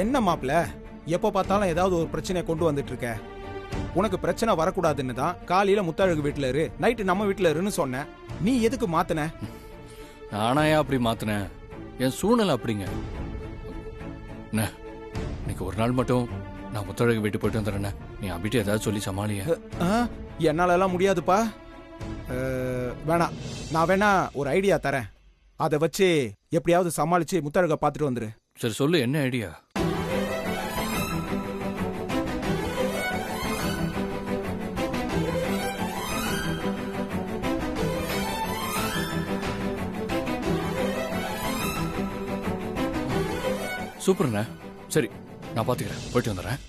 என்ன மாப்ள, எப்போ பார்த்தாலும் ஏதாவது ஒரு பிரச்சனையை கொண்டு வந்துட்டு இருக்க. உனக்கு பிரச்சனை வரக்கூடாதுன்னு தான் காலையில முத்தழகு வீட்டுல இரு, நைட்டு நம்ம வீட்டுல இருன்னு சொன்ன. நீ எதுக்கு மாத்தின? நானாயா அப்படி மாத்தினேன்? என் சூழ்நிலை அப்படிங்க. இன்னைக்கு ஒரு நாள் மட்டும் நான் முத்தழகு வீட்டு போயிட்டு வந்துடுறேன். நீ அபிட்டு ஏதாவது சொல்லி சமாளிய. என்னால எல்லாம் முடியாதுப்பா. வேணாம், நான் வேணா ஒரு ஐடியா தரேன். அதை வச்சு எப்படியாவது சமாளிச்சு முத்தழக பார்த்துட்டு வந்துரு. சரி சொல்லு, என்ன ஐடியா? சூப்பர்ண்ண. சரி, நான் பாத்துக்கிறேன். போயிட்டு வந்துடுறேன்.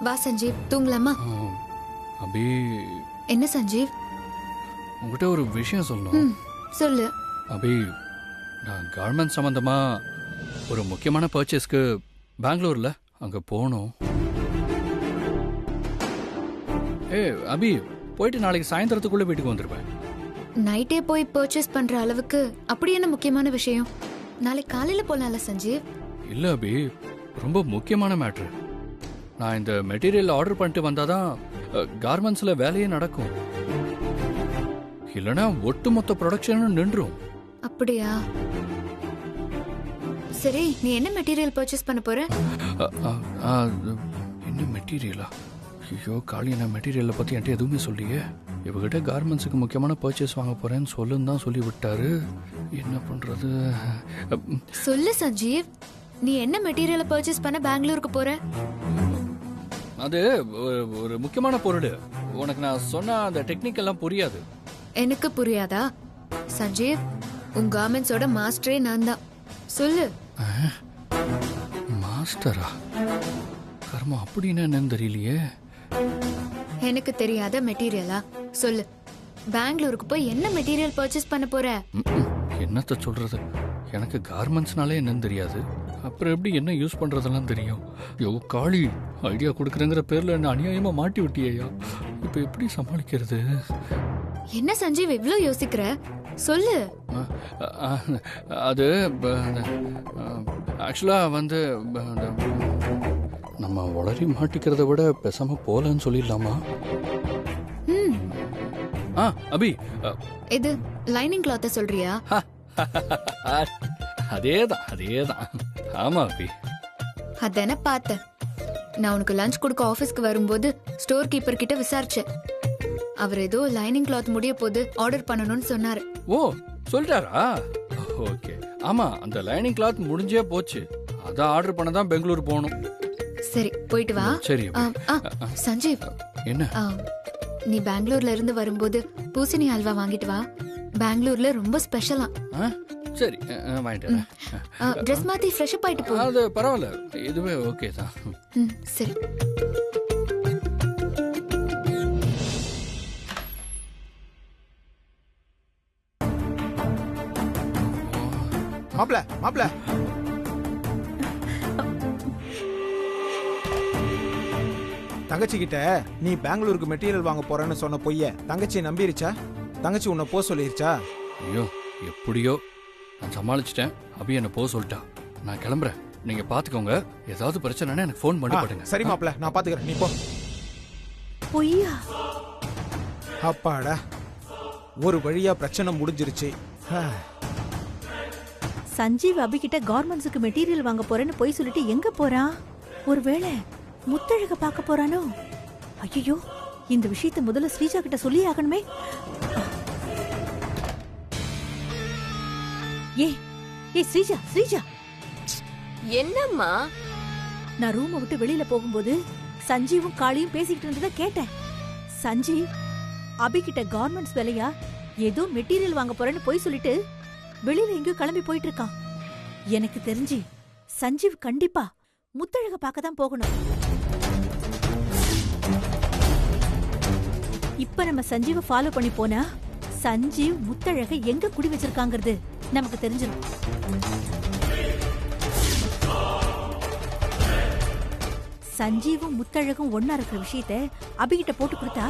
வா சஞ்சீவ், தூங்கலாமா? அபி. என்ன சஞ்சீவ்? உங்ககிட்ட ஒரு விஷயம் சொல்லணும். சொல்லு. அபி, நான் கார்மெண்ட் சம்பந்தமா ஒரு முக்கியமான பர்ச்சேஸ்க்கு பெங்களூர்ல அங்க போகணும். அபி, போயிட்டு நாளைக்கு சாயந்தரத்துக்குள்ள வீட்டுக்கு வந்துருப்பேன். நைட்டே போய் பர்ச்சேஸ் பண்ற அளவுக்கு அப்படி என்ன முக்கியமான விஷயம்? நாளைக்கு காலையில போலாம்ல சஞ்சீவ்? இல்ல அபி, ரொம்ப முக்கியமான மேட்ரு. நான் இந்த மெட்டீரியல் ஆர்டர் பண்ணிட்டு வந்தாதான் கார்மெண்ட்ஸ்ல வேலையே நடக்கும். இல்லனா ஒட்டுமொத்த ப்ரொடக்ஷனும் நின்றும். அப்படியா? சரி, நீ என்ன மெட்டீரியல் பர்ச்சேஸ் பண்ண போற? என்ன மெட்டீரியலா? ஐயோ காளி, என்ன மெட்டீரியலை பத்தி என்கிட்ட எதுவுமே சொல்லியே. இவகிட்ட கார்மெண்ட்ஸுக்கு முக்கியமான பர்ச்சேஸ் வாங்க போறேன்னு சொல்லுன்னு தான் சொல்லி விட்டாரு. என்ன பண்றது? சொல்லு சஞ்சீவ், நீ என்ன மெட்டீரியலை பர்ச்சேஸ் பண்ண பெங்களூருக்கு போற? அது ஒரு முக்கியமான பொருள். உனக்கு நான் சொன்ன அந்த டெக்னிக் எல்லாம் புரியாது. எனக்கு புரியாதா? சஞ்சீவ், உன் கார்மெண்ட்ஸோட மாஸ்டரே நான் தான். சொல்லு. மாஸ்டரா? கர்மா, அப்படின்னு என்னன்னு தெரியலையே. எனக்கு தெரியாத மெட்டீரியலா? சொல்லு. பெங்களூருக்கு போய் என்ன மெட்டீரியல் பர்ச்சேஸ் பண்ண போற? என்னத்த சொல்றது? எனக்கு கார்மெண்ட்ஸ்னாலே என்னன்னு தெரியாது. அப்புறம் எப்படி என்ன யூஸ் பண்றதெல்லாம் தெரியும்? யோ காளி, ஐடியா கொடுக்குறேங்கிற பேர்ல என்ன அநியாயமா மாட்டி விட்டியா? இப்ப எப்படி சமாளிக்கிறது? என்ன சஞ்சீவ் இவ்ளோ யோசிக்கிற? சொல்லு. அது ஆக்சுவலா வந்து நம்ம வளரி மாட்டிக்கிறத விட பேசாம போலன்னு சொல்லிடலாமா? அபி, இது லைனிங் கிளாத்த சொல்றியா? அதேதான். ஆமா அபி. அதான பார்த்தேன். நான் உனக்கு லஞ்ச் கொடுக்க ஆபீஸ்க்கு வரும்போது ஸ்டோர் கீப்பர் கிட்ட விசாரிச்சேன். அவர் ஏதோ லைனிங் கிளாத் முடிய போது ஆர்டர் பண்ணணும்னு சொன்னாரு. ஓ, சொல்லிட்டாரா? ஓகே. ஆமா, அந்த லைனிங் கிளாத் முடிஞ்சே போச்சு. அத ஆர்டர் பண்ண தான் பெங்களூர் போகணும். சரி, போயிட்டு வா. சரி. சஞ்சீவ், என்ன? நீ பெங்களூர்ல இருந்து வரும்போது பூசணி அல்வா வாங்கிட்டு வா. பெங்களூர்ல ரொம்ப ஸ்பெஷலா. சரி, வாங்கிட்டு. ட்ரெஸ் மாத்தி ஃப்ரெஷ் அப் ஆயிட்டு போ. அது பரவாயில்ல, இதுவே ஓகே தான். சரி. மாப்ள தங்கச்சி கிட்ட நீ பெங்களூருக்கு மெட்டீரியல் வாங்க போறேன்னு சொன்ன பொய்ய தங்கச்சி நம்பிருச்சா? தங்கச்சி உன்னை போ சொல்லிருச்சா? ஐயோ, எப்படியோ நான் சமாளிச்சிட்டேன். அபி என்ன போ சொல்லிட்டா. நான் கிளம்புறேன். நீங்க பாத்துக்கோங்க. ஏதாவது பிரச்சனைனா எனக்கு ஃபோன் பண்ணி பாருங்க. சரி மாப்ள, நான் பாத்துக்கிறேன். நீ போ. பொய்யா? அப்பாடா, ஒரு வழியா பிரச்சனை முடிஞ்சிருச்சு. சஞ்சீவ் அபிகிட்ட கார்மெண்ட்ஸுக்கு மெட்டீரியல் வாங்க போறேன்னு போய் சொல்லிட்டு எங்க போறான்? ஒருவேளை முத்தழக பார்க்க போறானோ? ஐயோ, இந்த விஷயத்தை முதல்ல ஸ்ரீஜா கிட்ட சொல்லி ஆகணுமே. ஏ ஸ்ரீஜா, என்னம்மா? நான் ரூமை விட்டு வெளியில போகும்போது சஞ்சீவும் காளியும் பேசிக்கிட்டு இருந்ததை கேட்டேன். சஞ்சீவ் அபிகிட்ட கார்மெண்ட்ஸ் வேலையா ஏதோ மெட்டீரியல் வாங்க போறேன்னு போய் சொல்லிட்டு வெளியில எங்கேயோ கிளம்பி போயிட்டு இருக்கான். எனக்கு தெரிஞ்சு சஞ்சீவ் கண்டிப்பா முத்தழக பார்க்க தான் போகணும். இப்ப நம்ம சஞ்சீவ ஃபாலோ பண்ணி போனா சஞ்சீவ் முத்தழக எங்க குடி வச்சிருக்காங்கிறது நமக்கு தெரிஞ்சிடும். சஞ்சீவும் முத்தழகும் ஒன்னா இருக்கிற விஷயத்த அபிகிட்ட போட்டு கொடுத்தா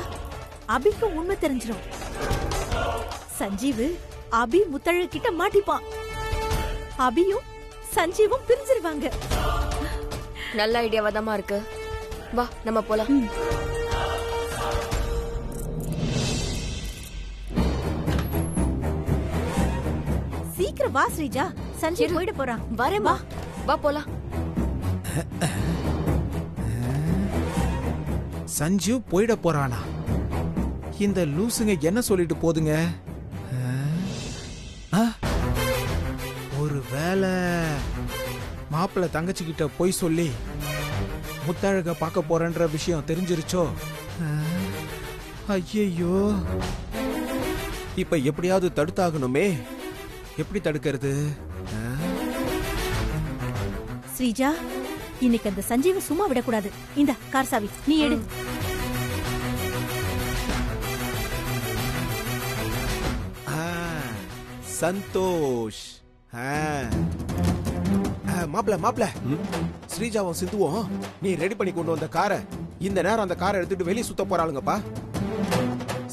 அபிக்கும் உண்மை தெரிஞ்சிடும். சஞ்சீவு அபி முத்தழகு கிட்ட மாட்டிப்பான். அபியும் சஞ்சீவும் பிரிஞ்சிருவாங்க. நல்ல ஐடியாவா தான் இருக்கு. வா நம்ம போலாம். சீக்கிரம் வா ஸ்ரீஜா, சஞ்சீவ் போயிட போறான். வரேம்மா, வா போலாம். சஞ்சீவ் போயிட போறானா? இந்த லூசுங்க என்ன சொல்லிட்டு போதுங்க? ஒரு வேலை மாப்பிள்ள தங்கச்சி கிட்ட போய் சொல்லி முத்தழக பார்க்க போறேன்ற விஷயம் தெரிஞ்சிருச்சோ? ஐயோ, இப்ப எப்படியாவது தடுத்தாகணுமே. எப்படி தடுக்கிறது? ஸ்ரீஜா, இன்னைக்கு அந்த சஞ்சீவ சும்மா விடக்கூடாது. இந்த கார் சாவி நீ எடு. சந்தோஷ். மாப்ள ஸ்ரீஜாவும் சிந்துவும் நீ ரெடி பண்ணி கொண்டு வந்த காரை இந்த நேரம் அந்த காரை எடுத்துட்டு வெளியே சுத்த போறாளுங்கப்பா.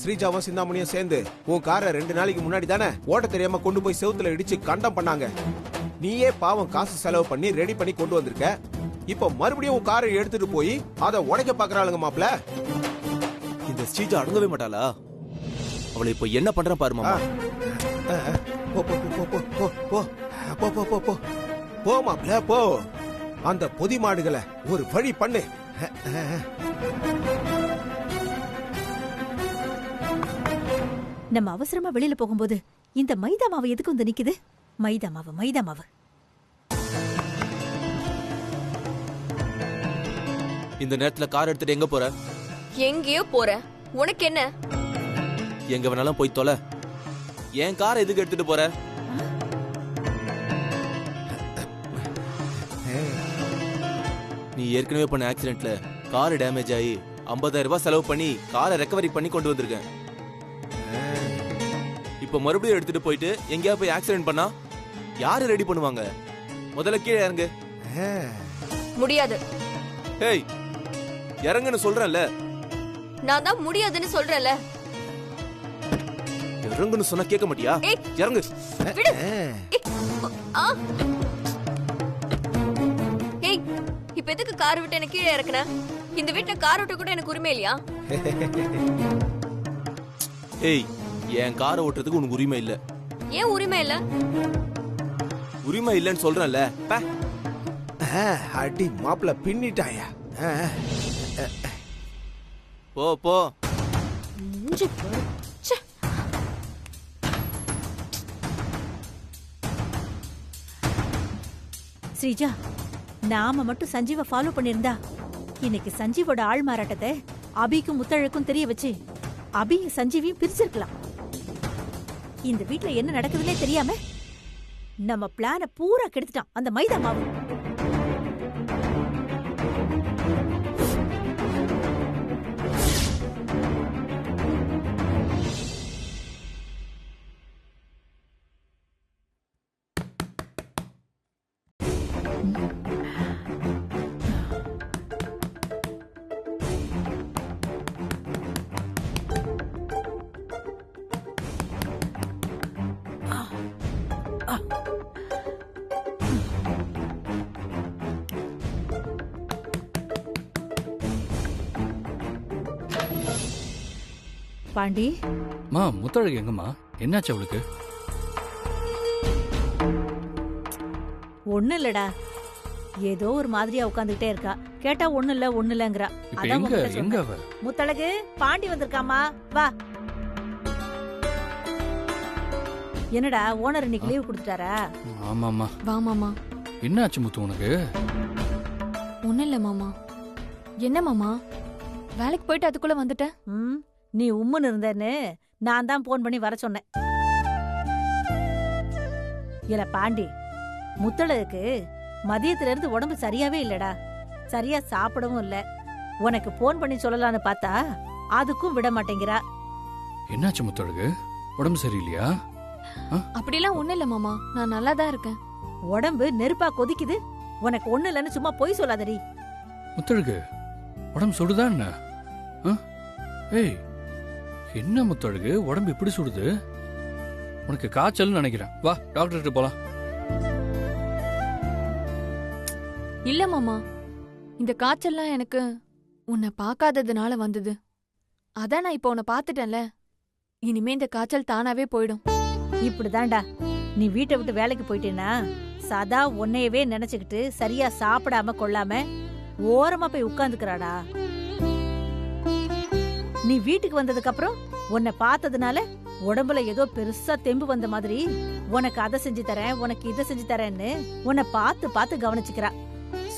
ஸ்ரீஜாவும் சிந்தாமணியும் சேர்ந்து உன் காரை 2 நாளைக்கு முன்னாடி தானே ஓட்ட தெரியாம கொண்டு போய் செவுத்துல இடிச்சு கண்டம் பண்ணாங்க. நீயே பாவம் காசு செலவு பண்ணி ரெடி பண்ணி கொண்டு வந்திருக்க. இப்ப மறுபடியும் உன் காரை எடுத்துட்டு போய் அதை உடைக்க பாக்குறாளுங்க மாப்ள. இந்த ஸ்ரீஜா அடங்கவே மாட்டாளா? அவளை இப்ப என்ன பண்ற பாரு மாமா. போ போ போ போ போ போ போ போ போ போ போ மாப்ள போ. அந்த பொதி மாடுகளை ஒரு வழி பண்ணு. நம்ம அவசரமா வெளியில போகும்போது இந்த மைதா மாவு எதுக்கு வந்து நிக்குது? மைதா மாவு மைதா மாவு. இந்த நேரத்துல கார் எடுத்துட்டு எங்க போற? எங்கேயோ போற, உனக்கு என்ன? எங்க வேணாலும் போய் தொலை. என் காரை எதுக்கு எடுத்துட்டு போற? நீ ஏற்கனவே பண்ண ஆக்சிடென்ட்ல கார் டேமேஜ் ஆகி 50,000 ரூபாய் செலவு பண்ணி காரை ரெக்கவரி பண்ணி கொண்டு வந்திருக்கேன். இப்ப மறுபடியும் எடுத்துட்டு போயிட்டு எங்கேயா போய் ஆக்சிடென்ட் பண்ணா யாரு ரெடி பண்ணுவாங்க? முதல்ல கீழே இறங்கு. முடியாது. ஏய், இறங்குன்னு சொல்றேன்ல. நான் தான் முடியாதுன்னு சொல்றேன்ல. இறங்குன்னு சொன்னா கேட்க மாட்டியா? இறங்கு. விடு. ஏய், இப்ப எதுக்கு கார் விட்டு எனக்கு கீழே இறக்குன? இந்த வீட்டுல கார் ஓட்ட கூட எனக்கு உரிமை இல்லையா? ஏய், என் காரை ஓட்டுறதுக்கு உனக்கு உரிமை இல்ல. ஏன் உரிமை இல்ல? உரிமை இல்லன்னு சொல்றேன்ல. அடி மாப்ள பின்னிட்டாயா? போ போ. மூஞ்சி பாரு. ச்சே. ஸ்ரீஜா, நாம மட்டும் சஞ்சீவ ஃபாலோ பண்ணிருந்தா இன்னைக்கு சஞ்சீவோட ஆள் மாறாட்டத்தை அபிக்கும் முத்தழக்கும் தெரிய வச்சு அபியும் சஞ்சீவையும் பிரிச்சிருக்கலாம். இந்த வீட்ல என்ன நடக்குதுன்னே தெரியாம நம்ம பிளான பூரா கெடுத்துட்டான் அந்த மைதா மாவு. பாண்டி, மா முத்தழகு எங்கம்மா? என்னாச்சு அவளுக்கு? ஒண்ணு இல்லடா, ஏதோ ஒரு மாதிரியா உட்காந்துட்டே இருக்கா. கேட்டா ஒண்ணு இல்லங்கறா. இப்ப எங்க எங்க அவ? முத்தழகு, பாண்டி வந்திருக்காமா, வா. என்னடா ஓனர் இன்னைக்கு லீவ் கொடுத்துட்டாரா? ஆமாமா. வா மாமா. என்னாச்சு முத்து உனக்கு? ஒண்ணும் இல்ல மாமா. என்ன மாமா, வேலைக்கு போயிட்டு அதுக்குள்ள வந்துட்ட? நீ உம்முன்னு இருந்தேன்னு நான் தான் போன் பண்ணி வர சொன்னேன். இல்ல பாண்டி, முத்தழகுக்கு மதியத்துல இருந்து உடம்பு சரியாவே இல்லடா. சரியா சாப்பிடவும் இல்ல. உனக்கு போன் பண்ணி சொல்லலான்னு பார்த்தா அதுக்கும் விட மாட்டேங்கிறா. என்னாச்சு முத்தழகு? உடம்பு சரியில்லையா? அப்படிலாம் ஒண்ணும் இல்ல மாமா, நான் நல்லா தான் இருக்கேன். உடம்பு நெருப்பா கொதிக்குது, உனக்கு ஒண்ணு இல்லைன்னு சும்மா பொய் சொல்லாதடி. முத்தழகு, உடம்பு சுடுதா என்ன? ஏய், என்ன முத்தழகு உடம்பு இப்படி சுடுது? உனக்கு காய்ச்சல்னு நினைக்கிறேன். வா டாக்டர்கிட்ட போலாம். இல்ல மாமா, இந்த காய்ச்சல்லாம் எனக்கு உன்னை பார்க்காததுனால வந்தது. அதான் நான் இப்ப உன்னை பார்த்துட்டேன்ல, இனிமே இந்த காய்ச்சல் தானாவே போயிடும். இப்படிதான்டா, நீ வீட்டை விட்டு வேலைக்கு போயிட்டேன்னா சதா உன்னையவே நினைச்சுக்கிட்டு சரியா சாப்பிடாம கொள்ளாம ஓரமா போய் உட்கார்ந்துக்கிறாடா. நீ வீட்டுக்கு வந்ததுக்கு அப்புறம் உன்னை பார்த்ததுனால உடம்புல ஏதோ பெருசா தெம்பு வந்த மாதிரி உனக்கு அதை செஞ்சு தரேன், உனக்கு இதை செஞ்சு தரேன்னு உன்னை பார்த்து பார்த்து கவனிச்சுக்கிறா.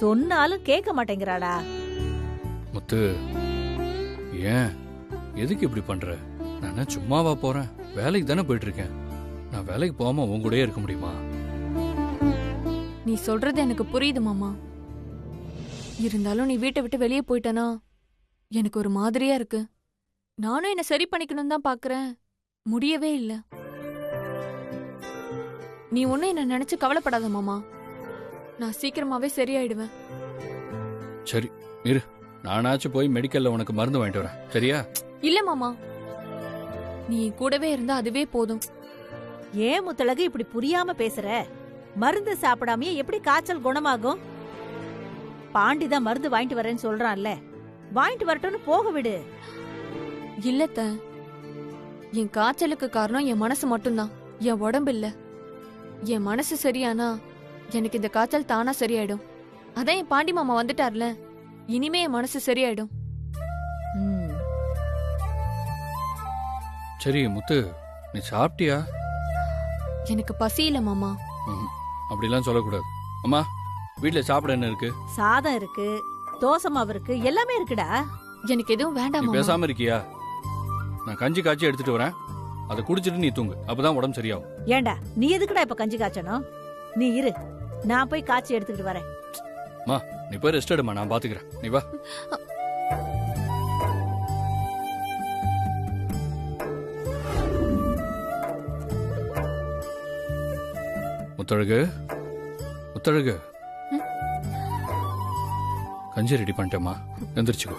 சொன்னாலும் கேட்க மாட்டேங்கிறாடா. முத்து, ஏன் எதுக்கு இப்படி பண்ற? நான் சும்மாவா போறேன்? வேலைக்கு தானே போயிட்டு இருக்கேன். நான் வேலைக்கு போகாம உன் கூடயே இருக்க முடியுமா? நீ சொல்றது எனக்கு புரியுது மாமா. இருந்தாலும் நீ வீட்டை விட்டு வெளியே போயிட்டனா எனக்கு ஒரு மாதிரியா இருக்கு. நானும் என்ன சரி பண்ணிக்கணும் தான் பாக்குறேன், முடியவே இல்ல. நீ ஒன்னும் என்ன நினைச்சு கவலைப்படாத மாமா, நான் சீக்கிரமாவே சரியாயிடுவேன். சரி இரு, நானாச்சும் போய் மெடிக்கல்ல உனக்கு மருந்து வாங்கிட்டு வரேன், சரியா? இல்ல மாமா, நீ கூடவே இருந்தா அதுவே போதும். ஏன் முத்தழகு இப்படி புரியாம பேசுற? மருந்து சாப்பிடாமயே எப்படி காய்ச்சல் குணமாகும்? பாண்டிதான் மருந்து வாங்கிட்டு வரேன்னு சொல்றான்ல, வாங்கிட்டு வரட்டும்னு போக விடு. இல்லத்த, என் காய்ச்சலுக்கு காரணம் என் மனசு மட்டும்தான், என் உடம்பு இல்ல. என் மனசு சரியானா எனக்கு இந்த காய்ச்சல் தானா சரியாயிடும். அதான் என் பாண்டி மாமா வந்துட்டார்ல, இனிமே என் மனசு சரியாயிடும். ம். சரி முத்து, நீ சாப்பிட்டியா? எனக்கு பசி இல்ல மாமா. அப்படிலாம் சொல்லக்கூடாது. அம்மா, வீட்டுல சாப்பிட என்ன இருக்கு? சாதம் இருக்கு, தோசை மாவு இருக்கு, எல்லாமே இருக்குடா. எனக்கு எதுவும் வேண்டாம் நீ மாமா. பேசாம இருக்கியா? நான் கஞ்சி காய்ச்சி எடுத்துட்டு வரேன், அதை குடிச்சிட்டு நீ தூங்கு, அப்பதான் உடம்பு சரியாகும். ஏண்டா நீ எதுக்குடா இப்ப கஞ்சி காய்ச்சணும்? நீ இரு, நான் போய் காய்ச்சி எடுத்துக்கிட்டு வரேன். அம்மா, நீ போய் ரெஸ்ட் எடுமா, நான் பாத்துக்கிறேன், நீ வா. முத்தழகு, முத்தழகு, கஞ்சி ரெடி பண்ணிட்டேம்மா, எந்திரிச்சுக்கோ.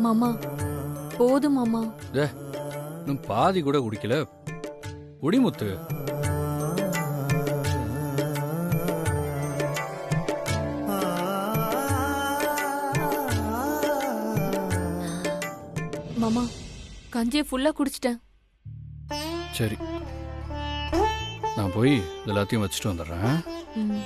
மாமா போதும் மாமா. இன்னும் பாதி கூட குடிக்கல, குடிமுத்து. மாமா, கஞ்சியை ஃபுல்லா குடிச்சிட்டேன். சரி, நான் போய் எல்லாத்தையும் வச்சுட்டு வந்துடுறேன். ம்.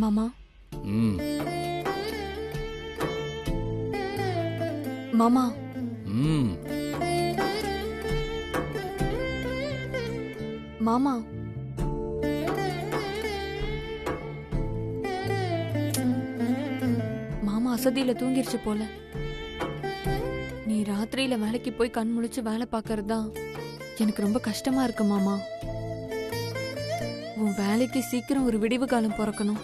மாமா, ம் மாமா, ம் மாமா, மாமா அசதியில தூங்கிருச்சு போல. நீ ராத்திரியில வேலைக்கு போய் கண் முழிச்சு வேலை பார்க்கறது தான் எனக்கு ரொம்ப கஷ்டமா இருக்கு மாமா. உன் உன் வேலைக்கு சீக்கிரம் ஒரு விடிவு காலம் பிறக்கணும்.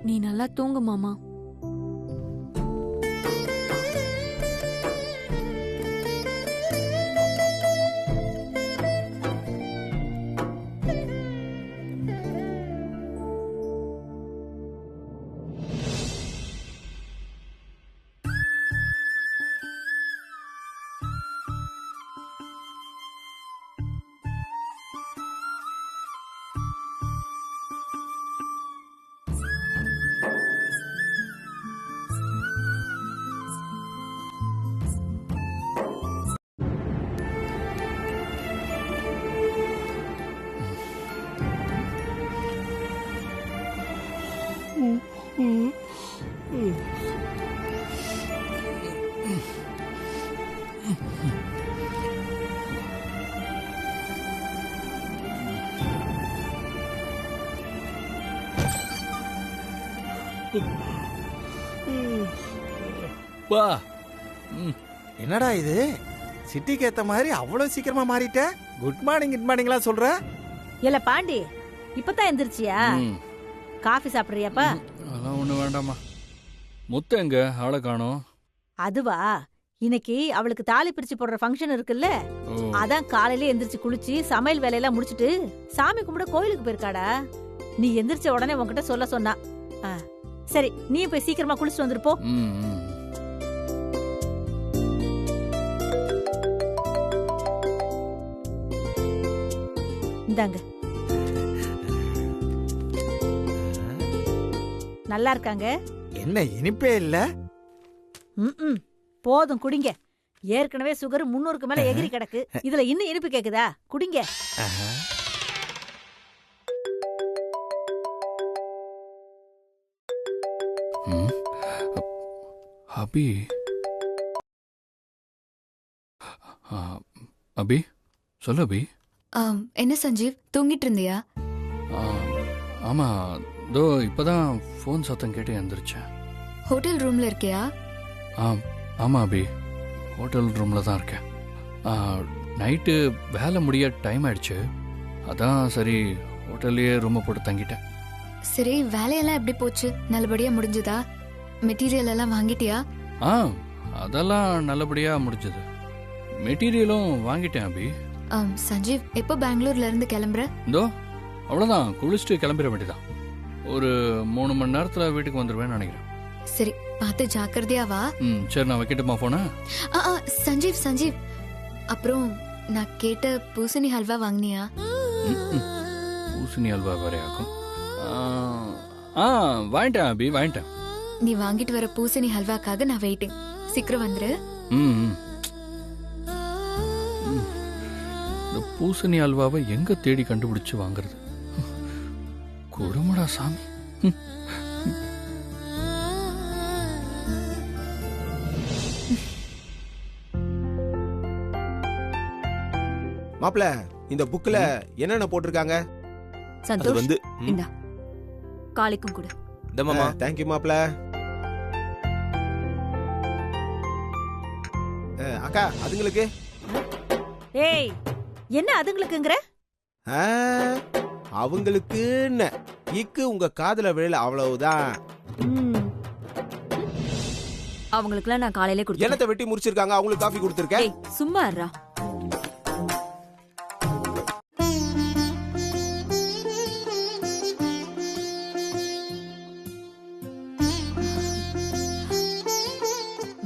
நீ நல்லா தூங்கு மாமா. வா. என்னடா இது சிட்டிக்கு ஏத்த மாதிரி அவ்வளவு சீக்கிரமா மாறிட்ட? குட் மார்னிங்லாம் சொல்ற? இல்ல பாண்டி, இப்பதான் எந்திரிச்சியா? ம், காஃபி சாப்பிடுறியாப்பா? அதெல்லாம் ஒண்ணு வேண்டாமா. முத்து எங்க ஆளை காணோம்? அதுவா, இன்னைக்கு அவளுக்கு தாலி பிரிச்சு போடுற ஃபங்க்ஷன் இருக்குல்ல, ஓ, அதான் காலையில எந்திரிச்சு குளிச்சு சமையல் வேலையெல்லாம் முடிச்சிட்டு சாமி கும்பிட கோயிலுக்கு போயிருக்காடா. நீ எந்திரிச்ச உடனே உன்கிட்ட சொல்ல சொன்னா. ஆ, சரி, நீ போய் சீக்கிரமா குளிச்சுட்டு வந்துருப்போ. ம், ம். இந்தாங்க. நல்லா இருக்காங்க? என்ன இனிப்பே இல்ல? ம், போதும் குடிங்க. ஏற்கனவே சுகர் 300க்கு மேல எகிரி கிடக்கு, இதுல இன்னும் இனிப்பு கேக்குதா? குடிங்க. ம். அபி. ஆ, அபி சொல்லு அபி. என்ன சஞ்சீவ், தூங்கிட்டு இருந்தியா? ஆ, ஆமா, இதோ இப்பதான் ஃபோன் சத்தம் கேட்டு எந்திரிச்சேன். ஹோட்டல் ரூம்ல இருக்கியா? ஆமா அபி, ஹோட்டல் ரூம்ல தான் இருக்கேன். நைட்டு வேலை முடிய டைம் ஆயிடுச்சு, அதான் சரி ஹோட்டல்லையே ரூமை போட்டு தங்கிட்டேன். சரி, வேலையெல்லாம் எப்படி போச்சு? நல்லபடியா முடிஞ்சுதா? மெட்டீரியல் எல்லாம் வாங்கிட்டியா? அதெல்லாம் நல்லபடியா முடிஞ்சது. மெட்டீரியலும் வாங்கிட்டேன் அபி. சஞ்சீவ், எப்போ பெங்களூர்ல இருந்து கிளம்புற? இதோ அவ்வளோதான், குளிச்சுட்டு கிளம்பிட வேண்டியதான். ஒரு 3 மணி நேரத்தில் வீட்டுக்கு வந்துடுவேன்னு நினைக்கிறேன். சரி, பார்த்து ஜாக்கிரதையா வா. சரி, நான் வைக்கட்டுமா போன? சஞ்சீவ் சஞ்சீவ், அப்புறம் நான் கேட்ட பூசணி ஹல்வா வாங்கினியா? பூசணி அல்வா வேறையாக்கும். வாங்கிட்டேன் அபி, வாங்கிட்டேன். நீ வாங்கிட்டு வர பூசணி ஹல்வாக்காக நான் வெயிட்டிங். சீக்கிரம் வந்துரு. இந்த பூசணி அல்வாவை எங்க தேடி கண்டுபிடிச்சு வாங்குறது? கொடுமடா சாமி. மாப்ள, இந்த புக்ல என்னென்ன போட்டிருக்காங்க? அது சந்தோஷ், வந்து இந்தா காளிக்கும் கொடு. தம்மாமா தேங்க்யூ மாப்ள. அக்கா, அதுங்களுக்கு. ஏய், என்ன அதுங்களுக்குங்கற? அவங்களுக்குன்னு இக்கு உங்க காதுல விழல, அவ்வளவுதான். அவங்களுக்குலாம் நான் காலையிலே கொடுத்தேன். என்னத்தை வெட்டி முடிச்சிருக்காங்க, அவங்களுக்கு காஃபி கொடுத்துருக்கேன். ஏய், சும்மா இருடா.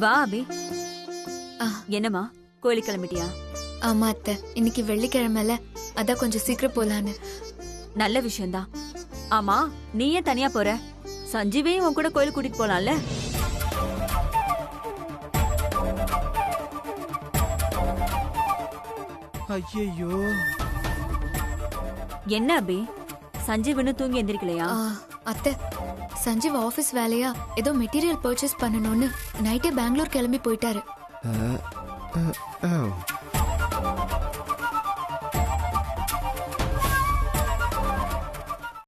வா அபி. என்னம்மா, கோயிலுக்கு கிளம்பிட்டியா? ஆமா அத்தை, இன்னைக்கு வெள்ளிக்கிழமைல, அதான் கொஞ்சம் சீக்கிரம் போலான்னு. நல்ல விஷயம்தான். ஆமா, நீ ஏன் தனியா போற? சஞ்சீவையும் உன் கூட கோயில் கூட்டிட்டு போலாம்ல? ஐயோ, என்ன அபி, சஞ்சீவ் இன்னும் தூங்கி எந்திரிக்கலையா? அத்தை, சஞ்சீவ் ஆபீஸ் வேலையா ஏதோ மெட்டீரியல் பர்ச்சேஸ் பண்ணணும்னு நைட்டே பெங்களூர் கிளம்பி போயிட்டாரு.